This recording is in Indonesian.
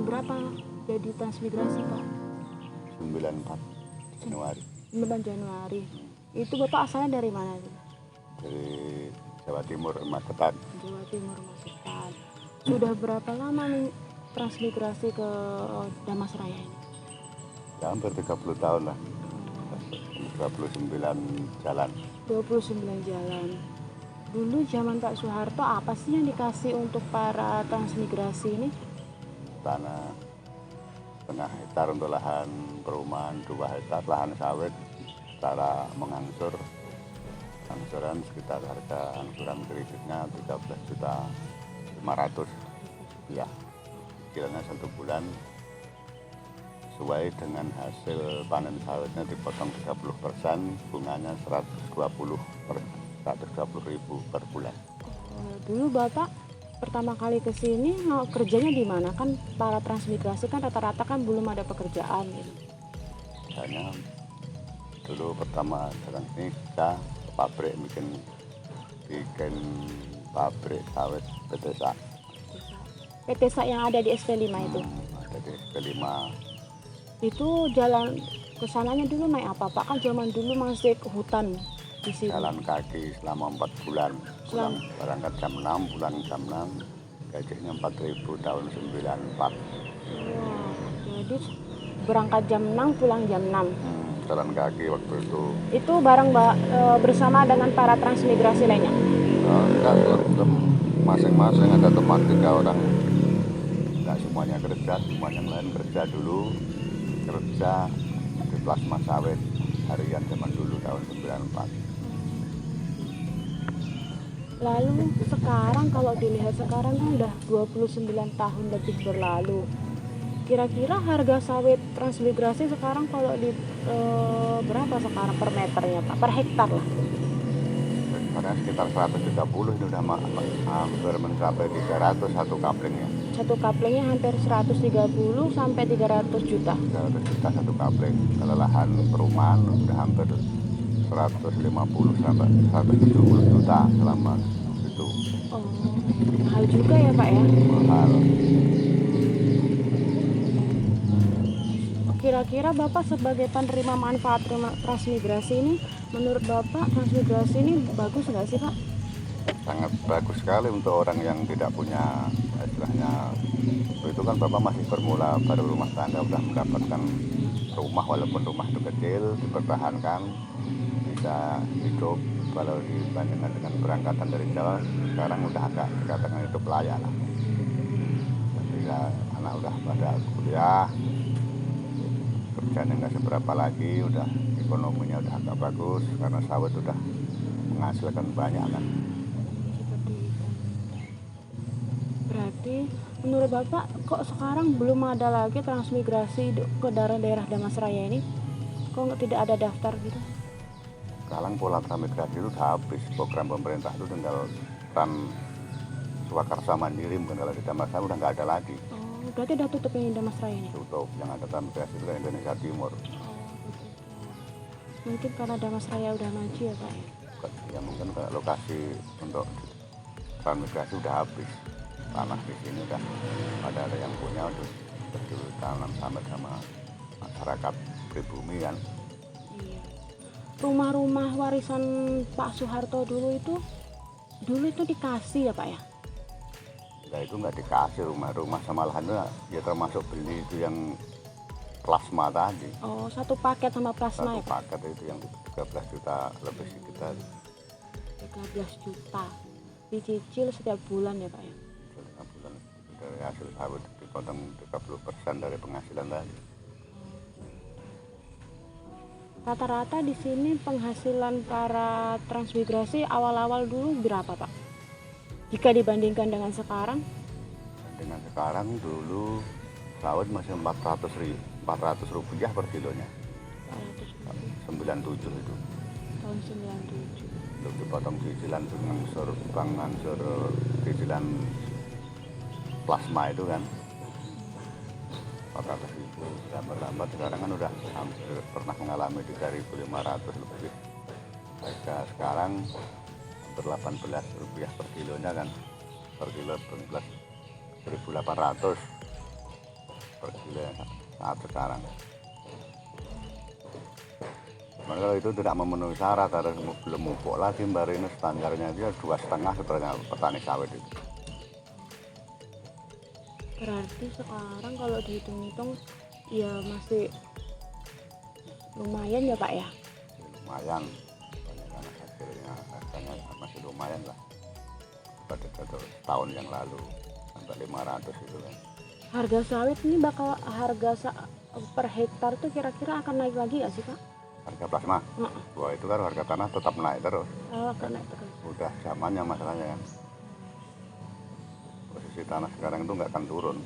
berapa jadi transmigrasi Pak? 94 Januari. 9 Januari. Itu Bapak asalnya dari mana? Dari Jawa Timur, Magetan. Jawa Timur, Magetan. Sudah berapa lama nih transmigrasi ke Damasraya ini? Ya, hampir 30 tahun lah. 29 jalan. 29 jalan. Dulu zaman Pak Soeharto apa sih yang dikasih untuk para transmigrasi ini? Tanah setengah hektar untuk lahan perumahan, 2 hektar lahan sawit secara mengangsur. Angsuran sekitar harga angsuran kreditnya 13.500.000 ya. Kiranya 1 bulan sesuai dengan hasil panen sawitnya dipotong 30%, bunganya 120.000 per bulan. Dulu Bapak pertama kali ke sini kerjanya di mana? Kan para transmigrasi kan rata-rata kan belum ada pekerjaan gitu. Hanya dulu pertama datang sini kita ke pabrik bikin pabrik sawit PT SA. PT SA yang ada di SP5 itu. Ada di SP5. Itu jalan ke sananya dulu naik apa Pak? Kan zaman dulu masih ke hutan di sini. Jalan kaki selama 4 bulan. Pulang berangkat jam 6, pulang jam 6. Gajinya 4.000 tahun 94. Wah, jadi berangkat jam 6, pulang jam 6. Jalan kaki waktu itu. Itu bareng bersama dengan para transmigrasi lainnya? Enggak, masing-masing ada teman 3 orang. Enggak semuanya kerja, semua yang lain kerja dulu. Kerja di plasma sawit harian zaman dulu tahun 94. Lalu sekarang kalau dilihat sekarang kan udah 29 tahun lebih berlalu. Kira-kira harga sawit transmigrasi sekarang kalau di berapa sekarang per meternya Pak? Per hektar lah. Karena sekitar 130 ini udah hampir mencapai 300 satu kaplingnya. Satu kaplingnya hampir 130 sampai 300 juta. 300 juta satu kapling. Kalau lahan perumahan udah hampir 150 sampai 170 juta selama itu. Oh, mahal juga ya Pak ya? Mahal. Kira-kira Bapak sebagai penerima manfaat transmigrasi ini, menurut Bapak transmigrasi ini bagus nggak sih Pak? Sangat bagus sekali untuk orang yang tidak punya istilahnya. Itu kan Bapak masih bermula baru rumah tangga, udah mendapatkan rumah walaupun rumah itu kecil, dipertahankan, bisa hidup. Kalau dibandingkan dengan berangkatan dari Jawa, sekarang udah agak dikatakan hidup layak lah. Ketika anak udah pada kuliah, kerjanya nggak seberapa lagi, udah ekonominya udah agak bagus karena sawit udah menghasilkan banyak kan. Seperti itu. Berarti menurut Bapak kok sekarang belum ada lagi transmigrasi ke daerah Damasraya ini? Kok tidak ada daftar gitu? Sekarang pola transmigrasi itu udah habis. Program pemerintah itu tinggal Swakarsa Mandiri, mungkin kalau di Damasraya udah nggak ada lagi. Oh, berarti udah tutup yang Damasraya ini? Tutup, yang ada transmigrasi itu kan Indonesia Timur. Oh, begitu. Mungkin karena Damasraya udah maju ya Pak? Ya mungkin ke lokasi untuk transmigrasi udah habis. Tanah di sini udah ada yang punya untuk ditanam sama masyarakat pribumi kan. Iya. Rumah-rumah warisan Pak Soeharto dulu itu dikasih ya Pak ya? Ya itu nggak dikasih rumah-rumah sama lahannya, ya termasuk beli itu yang plasma tadi. Oh, satu paket sama plasma Satu ya Pak? paket itu yang 13 juta lebih sekitar. 13 juta dicicil setiap bulan ya Pak ya? Setiap bulan dari hasil sawit dipotong 30% dari penghasilan tadi. Rata-rata di sini penghasilan para transmigrasi awal-awal dulu berapa Pak? Jika dibandingkan dengan sekarang? Dengan sekarang dulu sawit masih 400 rupiah per kilonya. 97 itu. Tahun 97. Untuk dipotong cicilan ngangsur cicilan plasma itu kan 400.000. Lambat sekarang kan udah hampir pernah mengalami 3.500 lebih. Harga sekarang hampir 18 rupiah per kilonya kan, per kilo 18.800. per kilo saat sekarang. Cuman kalau itu tidak memenuhi syarat, harus belum mupuk lagi, baru ini standarnya dia 2,5 sebenarnya petani sawit itu. Berarti sekarang kalau dihitung-hitung ya masih lumayan ya Pak ya. Lumayan, banyak kan hasilnya, harganya masih lumayan lah pada tahun yang lalu sampai 500 itu kan. Harga sawit ini bakal per hektar tuh kira-kira akan naik lagi nggak sih Pak? Harga plasma, wah itu kan harga tanah tetap naik terus. Akan naik terus. Udah zamannya masalahnya kan. Posisi tanah sekarang itu nggak akan turun.